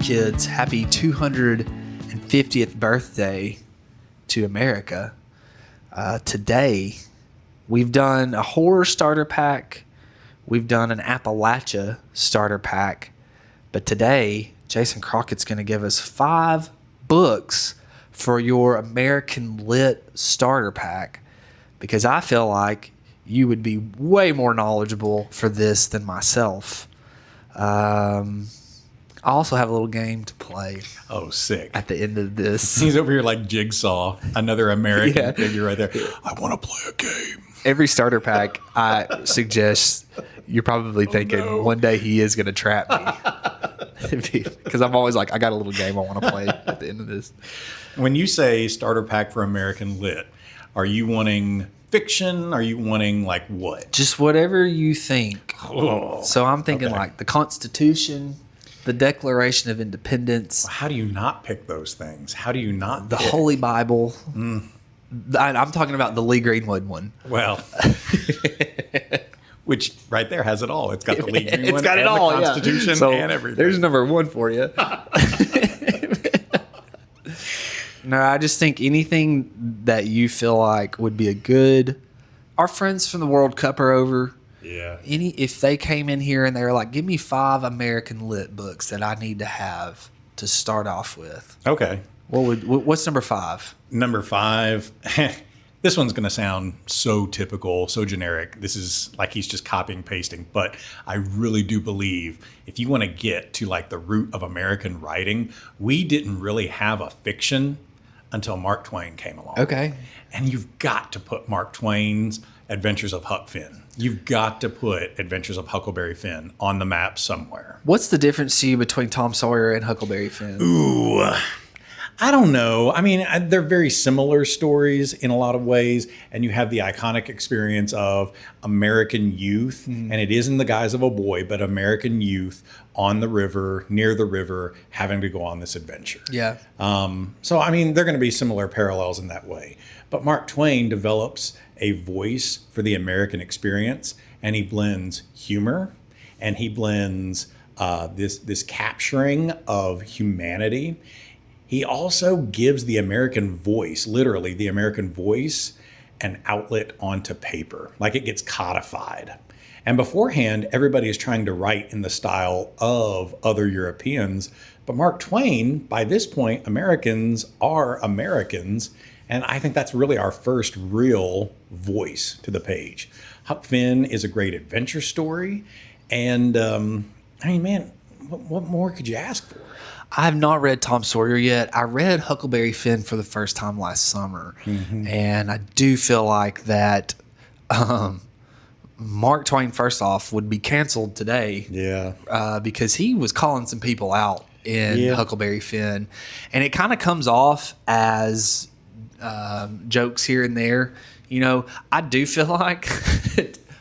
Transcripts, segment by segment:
kids, happy 250th birthday to America. Today, we've done a horror starter pack. We've done an Appalachia starter pack. But today, Jason Crockett's going to give us 5 books for your American Lit starter pack, because I feel like you would be way more knowledgeable for this than myself. I also have a little game to play. Oh, sick. At the end of this. He's over here like Jigsaw, another American figure right there. I want to play a game. Every starter pack, I suggest, you're probably thinking one day he is going to trap me. Because I'm always like, I got a little game I want to play at the end of this. When you say starter pack for American Lit, are you wanting fiction? Are you wanting like what? Just whatever you think. Oh, so I'm thinking like the Constitution, the Declaration of Independence. How do you not pick those things? How do you not the pick? Holy Bible? I'm talking about the Lee Greenwood one. Well, which right there has it all. It's got the Lee Greenwood, it's got it and all, the Constitution, so and everything. There's number 1 for you. No, I just think anything that you feel like would be a good. Our friends from the World Cup are over. Yeah. If they came in here and they were like, give me 5 American Lit books that I need to have to start off with. Okay. What's number 5? Number 5. This one's going to sound so typical, so generic. This is like he's just copying, pasting. But I really do believe if you want to get to like the root of American writing, we didn't really have a fiction until Mark Twain came along. Okay. And you've got to put Mark Twain's Adventures of Huck Finn. You've got to put Adventures of Huckleberry Finn on the map somewhere. What's the difference to you between Tom Sawyer and Huckleberry Finn? Ooh, I don't know. I mean, they're very similar stories in a lot of ways. And you have the iconic experience of American youth. And it is in the guise of a boy, but American youth on the river, near the river, having to go on this adventure. Yeah. So, I mean, they're going to be similar parallels in that way. But Mark Twain develops a voice for the American experience, and he blends humor, and he blends this capturing of humanity. He also gives the American voice, literally the American voice, an outlet onto paper, like it gets codified. And beforehand, everybody is trying to write in the style of other Europeans. But Mark Twain, by this point, Americans are Americans. And I think that's really our first real voice to the page. Huck Finn is a great adventure story. And I mean, man, what more could you ask for? I have not read Tom Sawyer yet. I read Huckleberry Finn for the first time last summer. And I do feel like that Mark Twain, first off, would be canceled today. Yeah. Because he was calling some people out in Huckleberry Finn. And it kind of comes off as jokes here and there. You know, I do feel like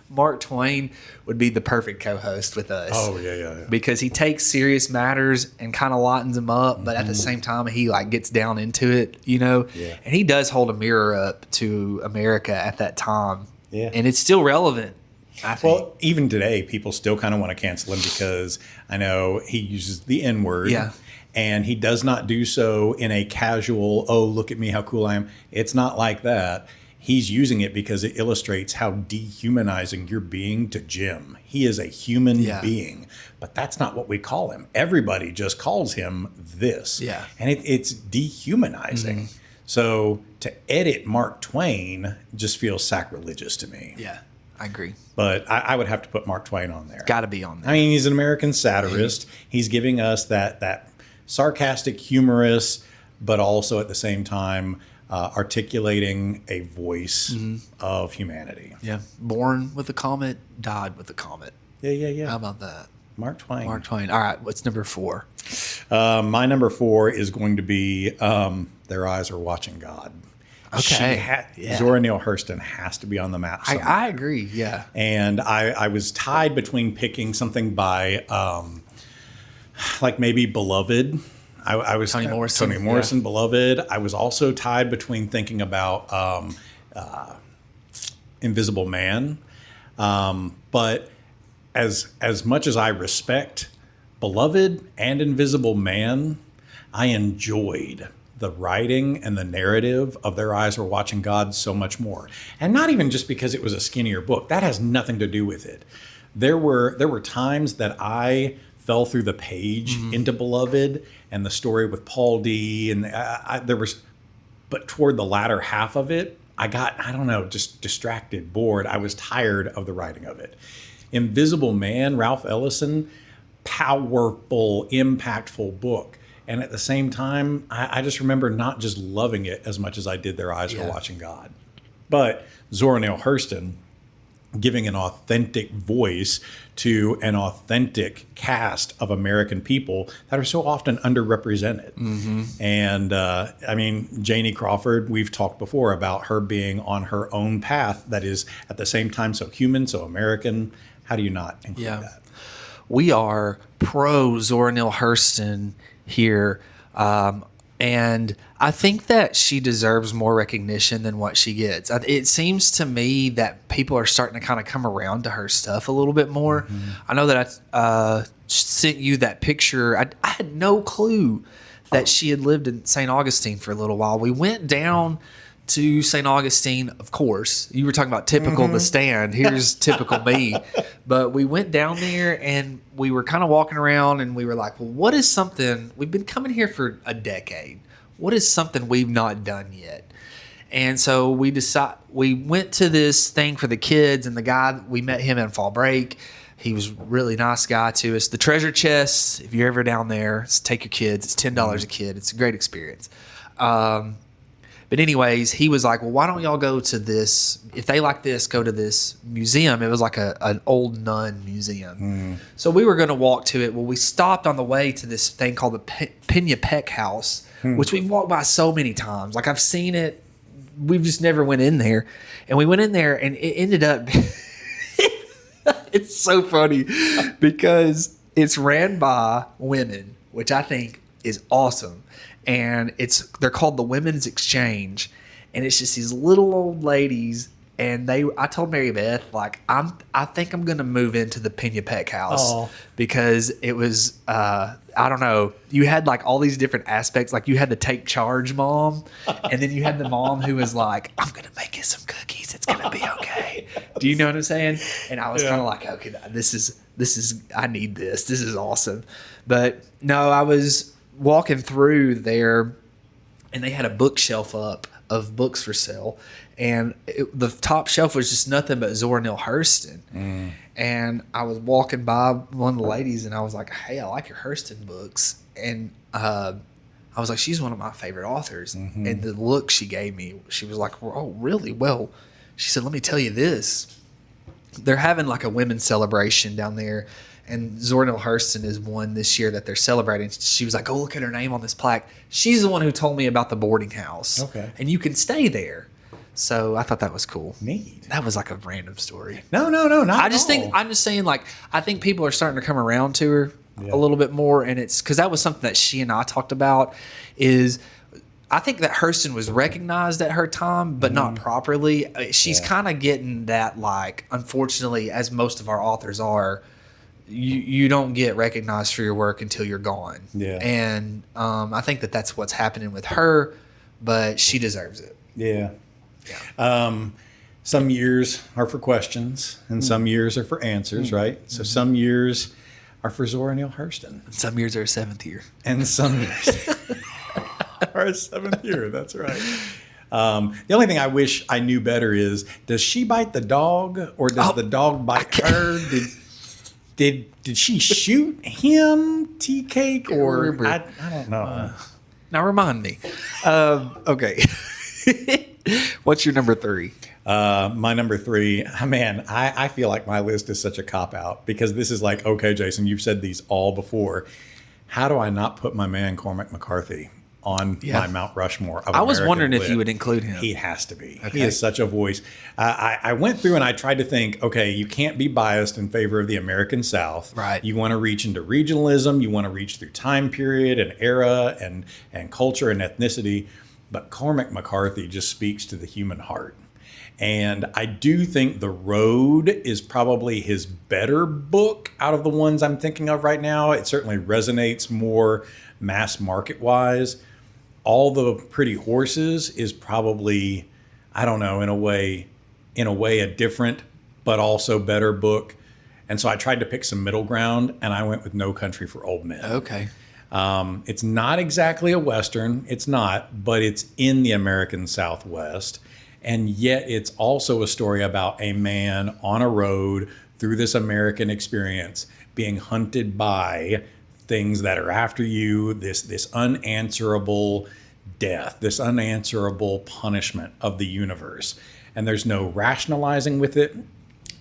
Mark Twain would be the perfect co-host with us. Oh, yeah. Because he takes serious matters and kind of lightens them up, but at the same time, he like gets down into it, you know? Yeah. And he does hold a mirror up to America at that time. Yeah. And it's still relevant, I think. Well, even today, people still kind of want to cancel him because I know he uses the N-word. Yeah. And he does not do so in a casual, oh, look at me, how cool I am. It's not like that. He's using it because it illustrates how dehumanizing you're being to Jim. He is a human being, but that's not what we call him. Everybody just calls him this. Yeah. And it's dehumanizing. So to edit Mark Twain just feels sacrilegious to me. Yeah, I agree. But I would have to put Mark Twain on there. Got to be on there. I mean, he's an American satirist. He's giving us that sarcastic, humorous, but also at the same time articulating a voice of humanity. Yeah. Born with a comet, died with a comet. Yeah. How about that? Mark Twain. Mark Twain. All right. What's number 4? My number 4 is going to be Their Eyes Are Watching God. Okay. Zora Neale Hurston has to be on the map somewhere. I agree. Yeah. And I was tied between picking something by like maybe Beloved. I was Toni Morrison. Beloved. I was also tied between thinking about Invisible Man. But as much as I respect Beloved and Invisible Man, I enjoyed the writing and the narrative of Their Eyes Were Watching God so much more. And not even just because it was a skinnier book. That has nothing to do with it. There were times that I fell through the page into Beloved and the story with Paul D. And but toward the latter half of it, I got, I don't know, just distracted, bored. I was tired of the writing of it. Invisible Man, Ralph Ellison, powerful, impactful book. And at the same time, I just remember not just loving it as much as I did Their Eyes Were Watching God. But Zora Neale Hurston giving an authentic voice to an authentic cast of American people that are so often underrepresented. And I mean, Janie Crawford, we've talked before about her being on her own path that is at the same time so human, so American. How do you not include that? We are pro Zora Neale Hurston here. And I think that she deserves more recognition than what she gets. It seems to me that people are starting to kind of come around to her stuff a little bit more. I know that I sent you that picture. I had no clue that she had lived in St. Augustine for a little while. We went down to St. Augustine, of course. You were talking about typical The Stand. Here's typical me. But we went down there and we were kind of walking around and we were like, well, what is something, we've been coming here for a decade. What is something we've not done yet? And so we went to this thing for the kids, and the guy, we met him in fall break. He was a really nice guy to us. The treasure chest, if you're ever down there, take your kids. It's $10 a kid. It's a great experience. But anyways, he was like, well, why don't y'all go to this? If they like this, go to this museum. It was like an old nun museum. So we were going to walk to it. Well, we stopped on the way to this thing called the Pena Peck House, which we've walked by so many times. Like, I've seen it. We've just never went in there. And we went in there, and it ended up it's so funny because it's ran by women, which I think is awesome. And they're called the Women's Exchange, and it's just these little old ladies. And I told Mary Beth, like, I think I'm gonna move into the Pena Peck House because it was I don't know. You had like all these different aspects. Like, you had the take charge mom, and then you had the mom who was like, I'm gonna make you some cookies. It's gonna be okay. Do you know what I'm saying? And I was kind of like, okay, this is I need this. This is awesome. But no, I was walking through there, and they had a bookshelf up of books for sale, and the top shelf was just nothing but Zora Neale Hurston. And I was walking by one of the ladies, and I was like, hey, I like your Hurston books. And I was like, she's one of my favorite authors. And the look she gave me, she was like, oh, really? Well, she said, let me tell you this. They're having like a women's celebration down there, and Zora Neale Hurston is one this year that they're celebrating. She was like, go look at her name on this plaque. She's the one who told me about the boarding house. Okay. And you can stay there. So I thought that was cool. Neat. That was like a random story. No, not I'm just saying, like, I think people are starting to come around to her a little bit more. And it's because that was something that she and I talked about is I think that Hurston was recognized at her time, but not properly. She's kind of getting that, like, unfortunately, as most of our authors are, you don't get recognized for your work until you're gone. Yeah. And I think that that's what's happening with her, but she deserves it. Yeah. Some years are for questions, and some years are for answers, right? So some years are for Zora Neale Hurston. Some years are a seventh year. And some years are a seventh year. That's right. The only thing I wish I knew better is, does she bite the dog, or does the dog bite her? Did she shoot him, tea cake, or I don't know. Now remind me. Okay. What's your number 3? My number 3, man, I feel like my list is such a cop-out because this is like, okay, Jason, you've said these all before. How do I not put my man Cormac McCarthy on my Mount Rushmore of I was American wondering lit? if you would include him. He has to be. Okay. He is such a voice. I went through and I tried to think, okay, you can't be biased in favor of the American South. Right. You want to reach into regionalism. You want to reach through time period and era and culture and ethnicity. But Cormac McCarthy just speaks to the human heart. And I do think The Road is probably his better book out of the ones I'm thinking of right now. It certainly resonates more mass market wise. All the Pretty Horses is probably, I don't know, in a way a different but also better book. And so I tried to pick some middle ground, and I went with No Country for Old Men. Okay. It's not exactly a Western. It's not, but it's in the American Southwest. And yet it's also a story about a man on a road through this American experience being hunted by things that are after you, this unanswerable death, this unanswerable punishment of the universe. And there's no rationalizing with it.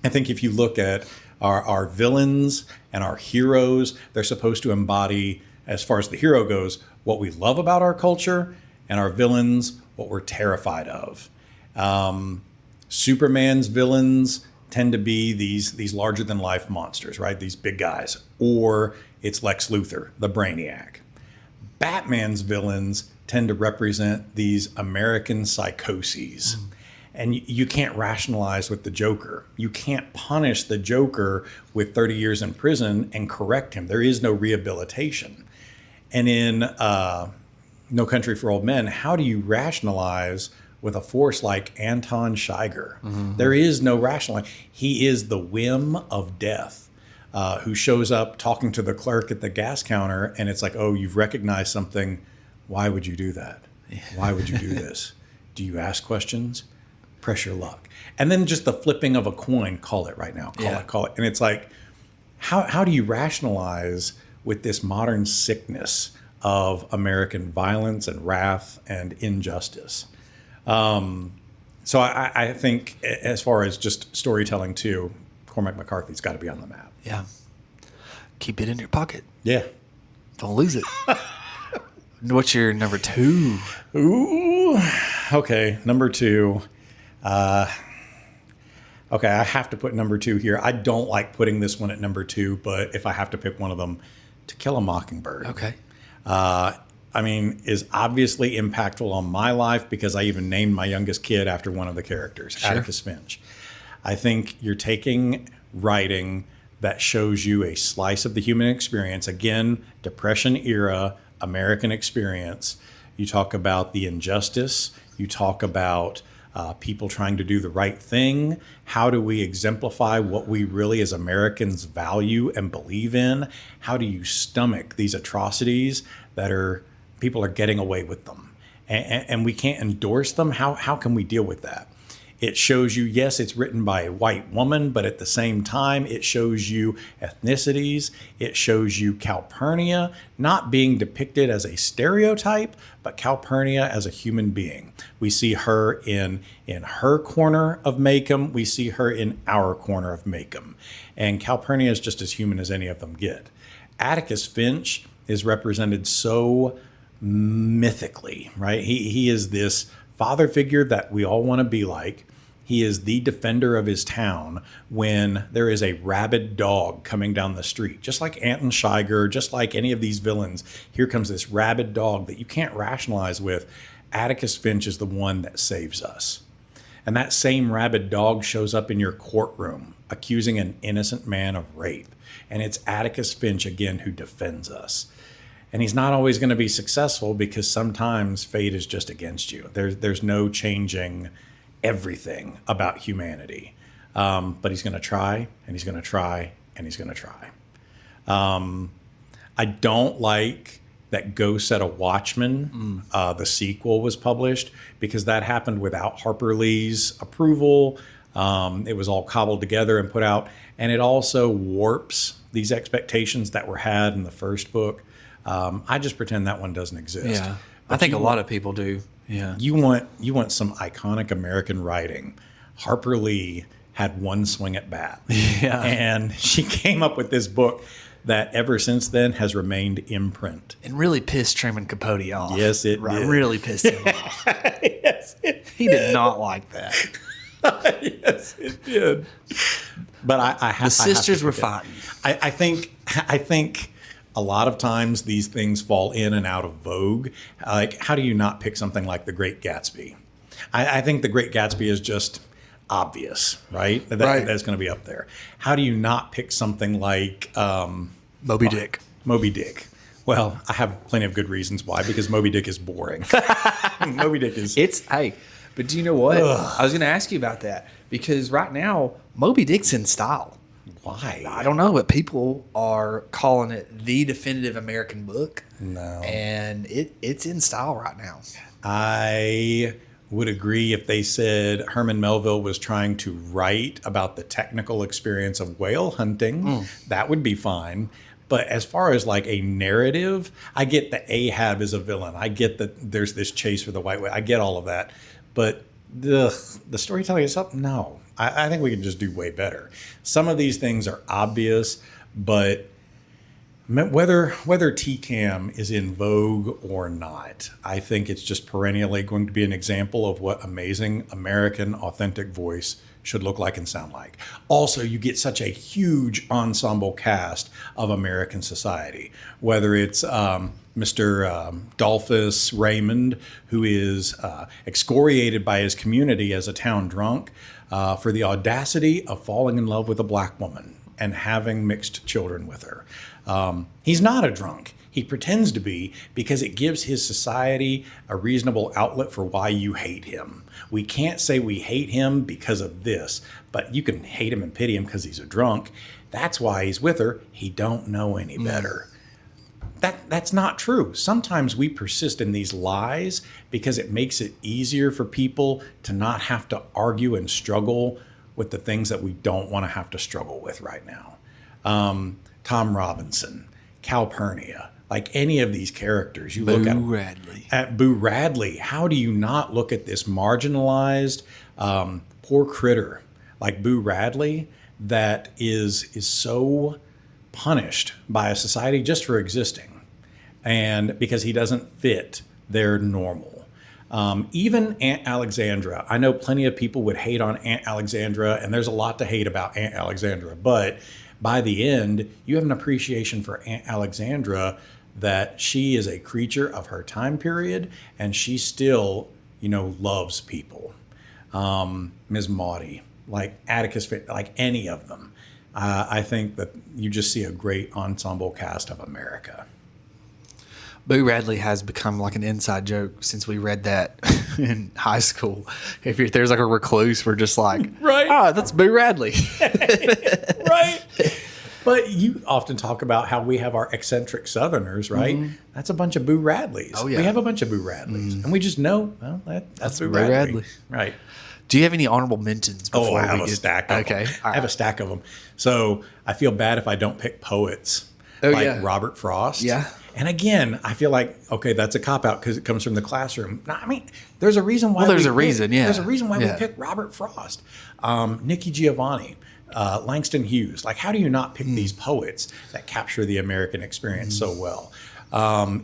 I think if you look at our villains and our heroes, they're supposed to embody, as far as the hero goes, what we love about our culture, and our villains, what we're terrified of. Superman's villains tend to be these larger than life monsters, right? These big guys. Or it's Lex Luthor, the Brainiac. Batman's villains tend to represent these American psychoses. And you can't rationalize with the Joker. You can't punish the Joker with 30 years in prison and correct him. There is no rehabilitation. And in No Country for Old Men, how do you rationalize with a force like Anton Scheiger? There is no rationalizing. He is the whim of death, who shows up talking to the clerk at the gas counter, and it's like, oh, you've recognized something. Why would you do that? Why would you do this? Do you ask questions? Press your luck. And then just the flipping of a coin, call it right now, call it. And it's like, how do you rationalize with this modern sickness of American violence and wrath and injustice? So I think as far as just storytelling too, Cormac McCarthy's got to be on the map. Yeah. Keep it in your pocket. Yeah. Don't lose it. What's your number 2? Ooh. Okay. Number 2. Okay. I have to put number 2 here. I don't like putting this one at number 2, but if I have to pick one of them, To Kill a Mockingbird. Okay. I mean, is obviously impactful on my life because I even named my youngest kid after one of the characters, Atticus Finch. I think you're taking writing that shows you a slice of the human experience. Again, Depression era American experience. You talk about the injustice. You talk about people trying to do the right thing. How do we exemplify what we really as Americans value and believe in? How do you stomach these atrocities that people are getting away with them? And we can't endorse them. How can we deal with that? It shows you, yes, it's written by a white woman, but at the same time, it shows you ethnicities. It shows you Calpurnia not being depicted as a stereotype, but Calpurnia as a human being. We see her in her corner of Maycomb. We see her in our corner of Maycomb. And Calpurnia is just as human as any of them get. Atticus Finch is represented so mythically, right? He is this father figure that we all want to be like. He is the defender of his town when there is a rabid dog coming down the street. Just like Anton Scheiger, just like any of these villains, here comes this rabid dog that you can't rationalize with. Atticus Finch is the one that saves us. And that same rabid dog shows up in your courtroom accusing an innocent man of rape. And it's Atticus Finch again who defends us. And he's not always going to be successful because sometimes fate is just against you. There's no changing everything about humanity. But he's going to try, and he's going to try, and he's going to try. I don't like that Go Set a Watchman, the sequel was published, because that happened without Harper Lee's approval. It was all cobbled together and put out. And it also warps these expectations that were had in the first book. I just pretend that one doesn't exist. Yeah, I think a lot of people do. Yeah, you want some iconic American writing. Harper Lee had one swing at bat. Yeah, and she came up with this book that ever since then has remained in print. And really pissed Truman Capote off. Yes, it did. Really pissed him off. Yes, it did. He did not like that. Yes, it did. But the sisters were fighting. I think a lot of times these things fall in and out of vogue. Like, how do you not pick something like The Great Gatsby? I think The Great Gatsby is just obvious, right? That's going to be up there. How do you not pick something like Moby Dick? Moby Dick. Well, I have plenty of good reasons why, because Moby Dick is boring. Moby Dick is... But do you know what? I was going to ask you about that, because right now, Moby Dick's in style. Why? I don't know, but people are calling it the definitive American book. No. And it's in style right now. I would agree if they said Herman Melville was trying to write about the technical experience of whale hunting. That would be fine. But as far as like a narrative, I get that Ahab is a villain. I get that there's this chase for the white whale. I get all of that. But the storytelling itself, no. I think we can just do way better. Some of these things are obvious, but whether TCAM is in vogue or not, I think it's just perennially going to be an example of what amazing American authentic voice should look like and sound like. Also, you get such a huge ensemble cast of American society, whether it's Mr. Dolphus Raymond, who is excoriated by his community as a town drunk for the audacity of falling in love with a black woman and having mixed children with her. He's not a drunk. He pretends to be, because it gives his society a reasonable outlet for why you hate him. We can't say we hate him because of this, but you can hate him and pity him because he's a drunk. That's why he's with her. He don't know any better. That's not true. Sometimes we persist in these lies because it makes it easier for people to not have to argue and struggle with the things that we don't want to have to struggle with right now. Tom Robinson, Calpurnia, like any of these characters, you look at Boo Radley. How do you not look at this marginalized, poor critter like Boo Radley that is so punished by a society just for existing, and because he doesn't fit their normal? Even Aunt Alexandra. I know plenty of people would hate on Aunt Alexandra, and there's a lot to hate about Aunt Alexandra, but by the end, you have an appreciation for Aunt Alexandra, that she is a creature of her time period, and she still, loves people. Ms. Maudie, like Atticus, like any of them. I think that you just see a great ensemble cast of America. Boo Radley has become like an inside joke since we read that in high school. If there's like a recluse, we're just like, right? That's Boo Radley. Right. But you often talk about how we have our eccentric Southerners, right? Mm-hmm. That's a bunch of Boo Radleys. Oh, yeah. We have a bunch of Boo Radleys. And we just know, well, that's Boo Radley. Right. Do you have any honorable mentions? I have a stack of them. I have a stack of them. So I feel bad if I don't pick poets Robert Frost. Yeah. And again, I feel like, okay, that's a cop-out because it comes from the classroom. No, I mean, there's a reason why There's a reason we picked Robert Frost. Nikki Giovanni. Langston Hughes. Like, how do you not pick these poets that capture the American experience so well?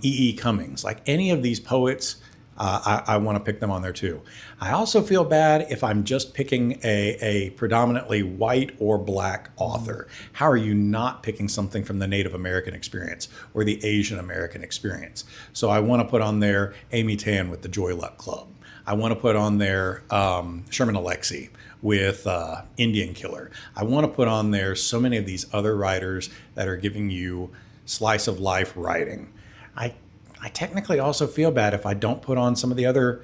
E.E. Cummings. Like, any of these poets, I want to pick them on there too. I also feel bad if I'm just picking a predominantly white or black author. How are you not picking something from the Native American experience or the Asian American experience? So I want to put on there Amy Tan with the Joy Luck Club. I want to put on there Sherman Alexie with Indian Killer. I want to put on there so many of these other writers that are giving you slice of life writing. I technically also feel bad if I don't put on some of the other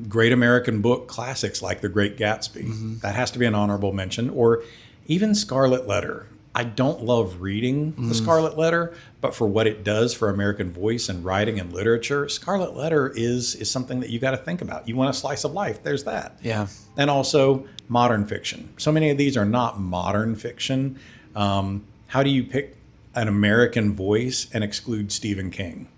great American book classics like The Great Gatsby. Mm-hmm. That has to be an honorable mention. Or even Scarlet Letter. I don't love reading The Scarlet Letter, but for what it does for American voice and writing and literature, Scarlet Letter is something that you got to think about. You want a slice of life, there's that. Yeah. And also modern fiction. So many of these are not modern fiction. How do you pick an American voice and exclude Stephen King?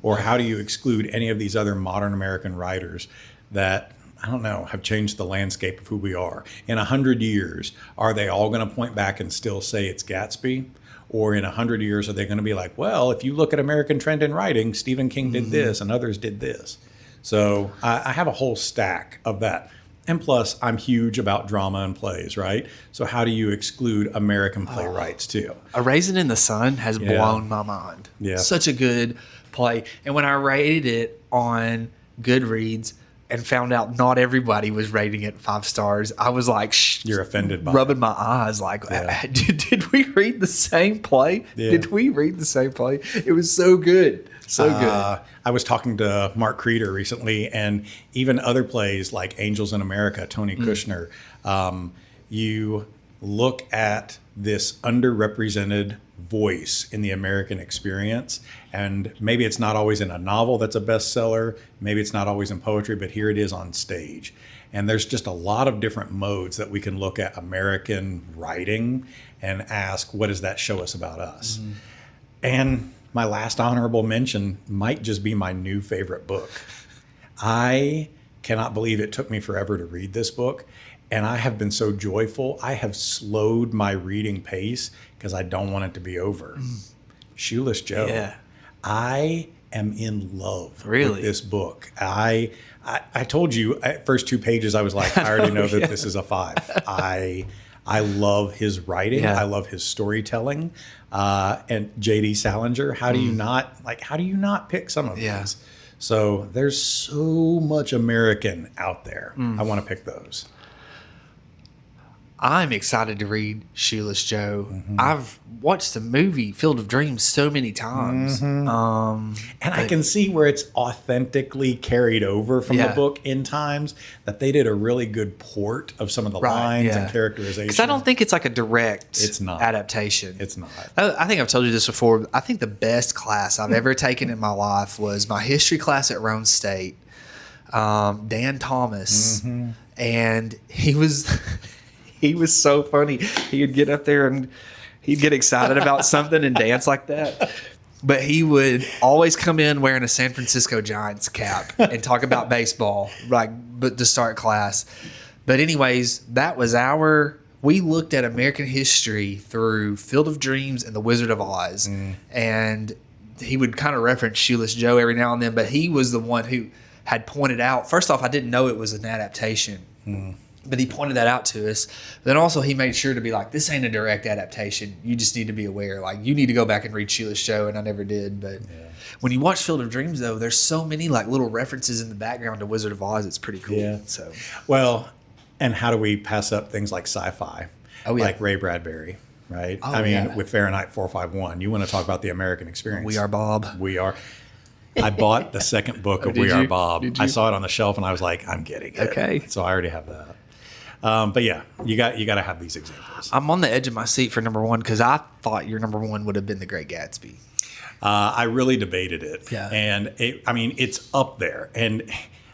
Or how do you exclude any of these other modern American writers that, I don't know, have changed the landscape of who we are? In 100 years, are they all going to point back and still say it's Gatsby? Or in 100 years, are they going to be like, well, if you look at American trend in writing, Stephen King did this and others did this. So I have a whole stack of that. And plus, I'm huge about drama and plays, right? So how do you exclude American playwrights too? A Raisin in the Sun has blown my mind. Yeah. Such a good play. And when I rated it on Goodreads, and found out not everybody was rating it 5 stars, I was like, You're offended by rubbing my eyes like, did we read the same play? Yeah. Did we read the same play? It was so good. So good. I was talking to Mark Creeder recently, and even other plays like Angels in America, Tony Kushner, you look at this underrepresented voice in the American experience, and maybe it's not always in a novel that's a bestseller, maybe it's not always in poetry, but here it is on stage. And there's just a lot of different modes that we can look at American writing and ask, what does that show us about us? And my last honorable mention might just be my new favorite book. I cannot believe it took me forever to read this book, and I have been so joyful. I have slowed my reading pace because I don't want it to be over. Shoeless Joe. Yeah. I am in love Really? with this book. I told you at first 2 pages, I was like, I already know that this is a 5. I love his writing. Yeah. I love his storytelling. And J.D. Salinger, how do you not pick some of these? So there's so much American out there. I want to pick those. I'm excited to read Shoeless Joe. I've watched the movie Field of Dreams so many times. And I can see where it's authentically carried over from the book in times, that they did a really good port of some of the lines and characterization. Because I don't think it's like a direct adaptation. It's not. I think I've told you this before. I think the best class I've ever taken in my life was my history class at Rome State. Dan Thomas. And he was... He was so funny. He would get up there and he'd get excited about something and dance like that. But he would always come in wearing a San Francisco Giants cap and talk about baseball, but to start class. But anyways, that was we looked at American history through Field of Dreams and The Wizard of Oz. And he would kind of reference Shoeless Joe every now and then, but he was the one who had pointed out, first off, I didn't know it was an adaptation. But he pointed that out to us. Then also he made sure to be like, this ain't a direct adaptation. You just need to be aware. Like, you need to go back and read Shoeless Joe, and I never did. But when you watch Field of Dreams, though, there's so many like little references in the background to Wizard of Oz. It's pretty cool. Yeah. So, well, and how do we pass up things like sci-fi? Oh, yeah. Like Ray Bradbury, right? Oh, I mean, with Fahrenheit 451, you want to talk about the American experience. We Are Bob. We Are. I bought the second book of We Are Bob. I saw it on the shelf, and I was like, I'm getting it. Okay. So I already have that. But yeah, you got to have these examples. I'm on the edge of my seat for number 1 because I thought your number 1 would have been The Great Gatsby. I really debated it. Yeah. And it's up there. And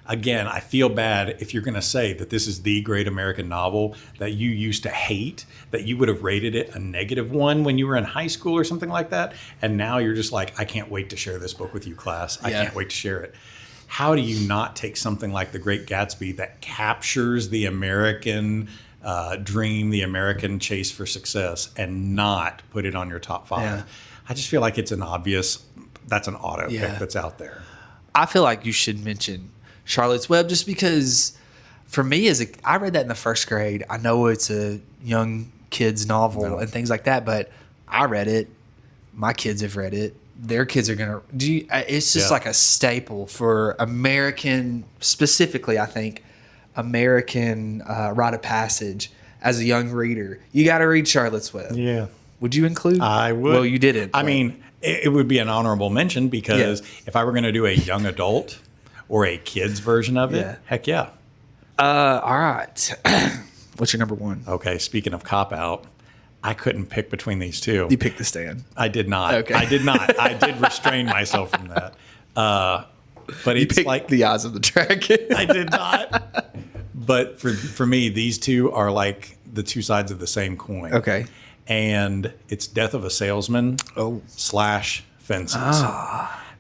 again, I feel bad if you're going to say that this is the great American novel that you used to hate, that you would have rated it a -1 when you were in high school or something like that. And now you're just like, I can't wait to share this book with you, class. I can't wait to share it. How do you not take something like The Great Gatsby that captures the American dream, the American chase for success, and not put it on your top 5? Yeah. I just feel like it's that's an auto pick that's out there. I feel like you should mention Charlotte's Web just because for me, I read that in the 1st grade. I know it's a young kid's novel and things like that, but I read it. My kids have read it. Their kids are going to it's just like a staple for American, specifically, I think, American rite of passage as a young reader. You got to read Charlotte's Web. Yeah. Would you include? I would. Well, you didn't. I mean, it would be an honorable mention because if I were going to do a young adult or a kid's version of it, heck yeah. All right. What's your number 1? Okay, speaking of cop-out, I couldn't pick between these two. You picked The Stand. I did not. Okay. I did not. I did restrain myself from that. But it's like The Eyes of the Dragon. I did not. But for me, these two are like the two sides of the same coin. Okay. And it's Death of a Salesman / Fences.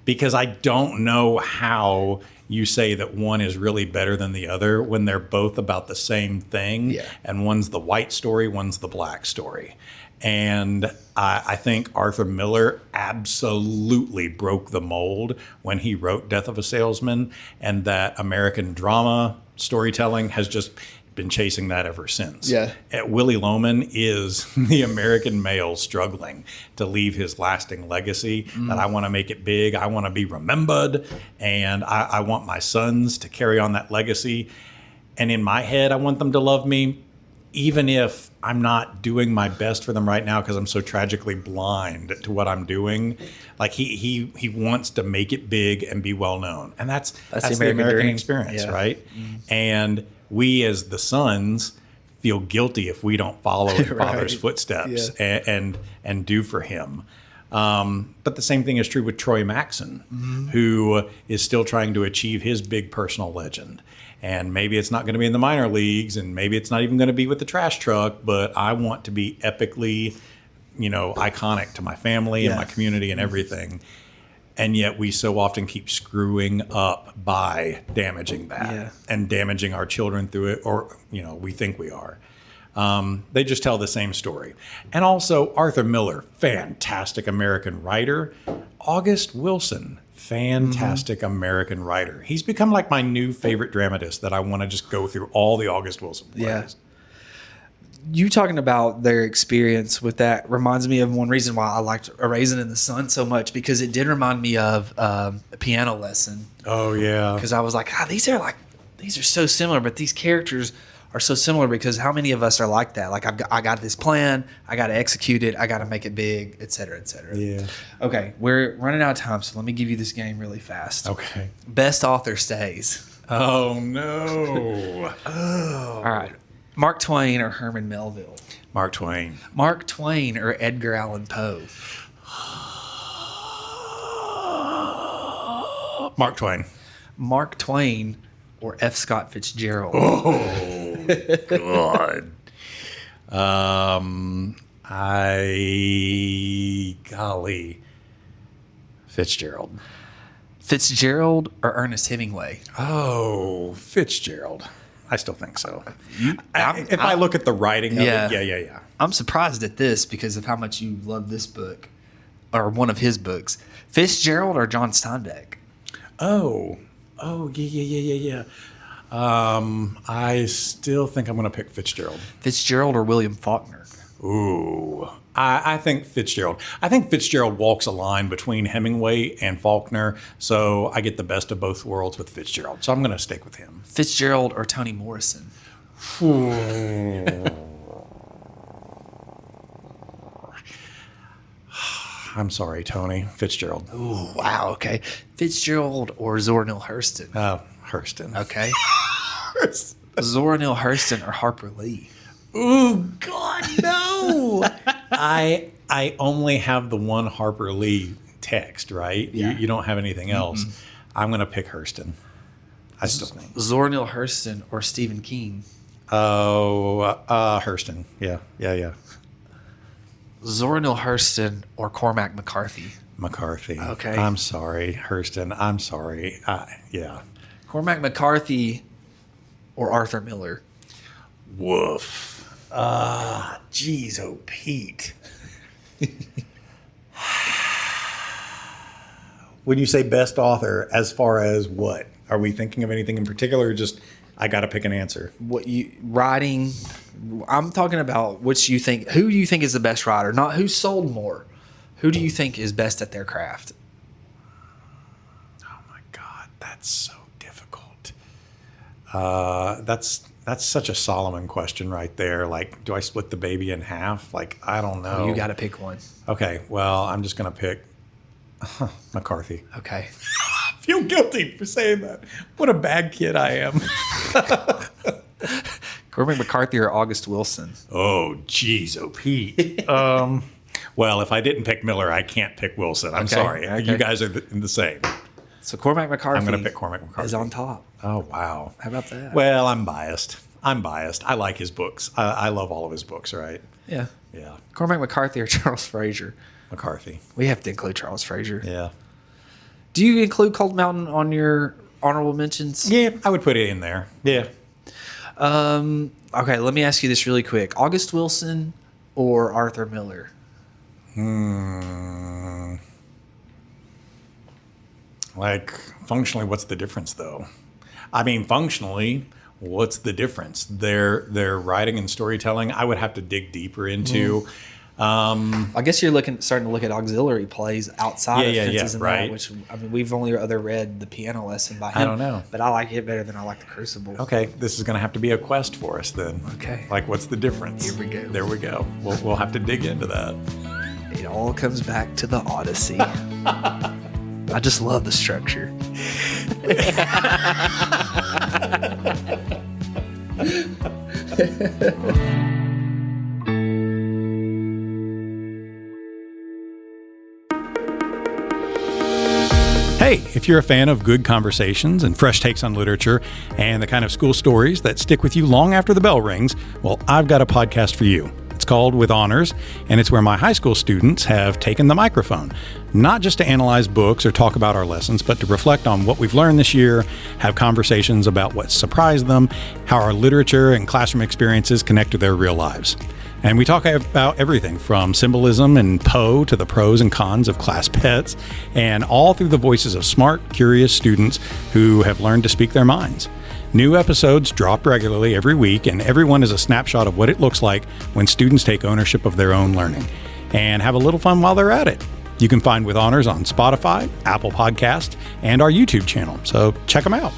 Because I don't know how you say that one is really better than the other when they're both about the same thing. Yeah. And one's the white story, one's the black story. And I think Arthur Miller absolutely broke the mold when he wrote Death of a Salesman, and that American drama storytelling has just been chasing that ever since. Yeah. Willie Loman is the American male struggling to leave his lasting legacy, that I want to make it big. I want to be remembered, and I want want my sons to carry on that legacy. And in my head, I want them to love me, even if I'm not doing my best for them right now because I'm so tragically blind to what I'm doing. Like he wants to make it big and be well known. And that's the American experience, right? Mm-hmm. And we as the sons feel guilty if we don't follow in Father's footsteps and do for him. But the same thing is true with Troy Maxson, who is still trying to achieve his big personal legend. And maybe it's not going to be in the minor leagues, and maybe it's not even going to be with the trash truck, but I want to be epically, iconic to my family and my community and everything. And yet we so often keep screwing up by damaging that and damaging our children through it, or, we think we are. They just tell the same story. And also Arthur Miller, fantastic American writer. August Wilson, fantastic American writer. He's become like my new favorite dramatist that I want to just go through all the August Wilson plays. Yeah. You talking about their experience with that reminds me of one reason why I liked A Raisin in the Sun so much, because it did remind me of a piano lesson. Oh, yeah. Because I was like, these are so similar, but these characters are so similar because how many of us are like that? Like, I got this plan, I got to execute it, I got to make it big, et cetera, et cetera. Yeah. Okay, we're running out of time, so let me give you this game really fast. Okay. Best author stays. Oh, no. All right. Mark Twain or Herman Melville? Mark Twain. Mark Twain or Edgar Allan Poe? Mark Twain. Mark Twain or F. Scott Fitzgerald? Oh, God. Golly. Fitzgerald. Fitzgerald or Ernest Hemingway? Oh, Fitzgerald. I still think so. If I look at the writing of it, yeah. I'm surprised at this because of how much you love this book, or one of his books. Fitzgerald or John Steinbeck? Oh, yeah. I still think I'm going to pick Fitzgerald. Fitzgerald or William Faulkner? Ooh, I think Fitzgerald. I think Fitzgerald walks a line between Hemingway and Faulkner, so I get the best of both worlds with Fitzgerald. So I'm going to stick with him. Fitzgerald or Toni Morrison? I'm sorry, Tony. Fitzgerald. Ooh, wow, okay. Fitzgerald or Zora Neale Hurston? Oh, Hurston. Okay. Zora Neale Hurston or Harper Lee? Ooh, God, no. I only have the one Harper Lee text, right? Yeah. You don't have anything else. I'm going to pick Hurston. I still think. Zora Neale Hurston or Stephen King? Oh, Hurston. Yeah. Zora Neale Hurston or Cormac McCarthy? McCarthy. Okay. I'm sorry, Hurston. I'm sorry. Yeah. Cormac McCarthy or Arthur Miller? Woof. Geez, oh, Pete. When you say best author, as far as what? Are we thinking of anything in particular, or just I got to pick an answer? What you writing? I'm talking about which you think. Who do you think is the best writer? Not who sold more. Who do you think is best at their craft? Oh my God, that's so difficult. That's such a Solomon question right there. Like, do I split the baby in half? Like, I don't know. Oh, you got to pick one. Okay, well, I'm just gonna pick McCarthy. Okay. I feel guilty for saying that. What a bad kid I am. Cormac McCarthy or August Wilson? Oh, geez, oh, Pete. Well, if I didn't pick Miller, I can't pick Wilson. I'm sorry. Okay. You guys are the same. So Cormac McCarthy. I'm going to pick Cormac McCarthy. Is on top. Oh, wow. How about that? Well, I'm biased. I like his books. I love all of his books, right? Yeah. Yeah. Cormac McCarthy or Charles Frazier? McCarthy. We have to include Charles Frazier. Yeah. Do you include Cold Mountain on your honorable mentions? Yeah, I would put it in there. Yeah. Okay, let me ask you this really quick. August Wilson or Arthur Miller? Like, functionally, what's the difference, though? I mean, functionally, what's the difference? Their writing and storytelling, I would have to dig deeper into. I guess you're starting to look at auxiliary plays outside of fences and right. that, which, I mean, we've only read the piano lesson by him. I don't know. But I like it better than I like the Crucible. Okay, this is going to have to be a quest for us then. Okay. Like, what's the difference? Here we go. There we go. We'll have to dig into that. It all comes back to the Odyssey. I just love the structure. Hey, if you're a fan of good conversations and fresh takes on literature and the kind of school stories that stick with you long after the bell rings, well, I've got a podcast for you. It's called With Honors, and it's where my high school students have taken the microphone, not just to analyze books or talk about our lessons, but to reflect on what we've learned this year, have conversations about what surprised them, how our literature and classroom experiences connect to their real lives. And we talk about everything from symbolism and Poe to the pros and cons of class pets, and all through the voices of smart, curious students who have learned to speak their minds. New episodes drop regularly every week, and everyone is a snapshot of what it looks like when students take ownership of their own learning and have a little fun while they're at it. You can find With Honors on Spotify, Apple Podcasts, and our YouTube channel, so check them out.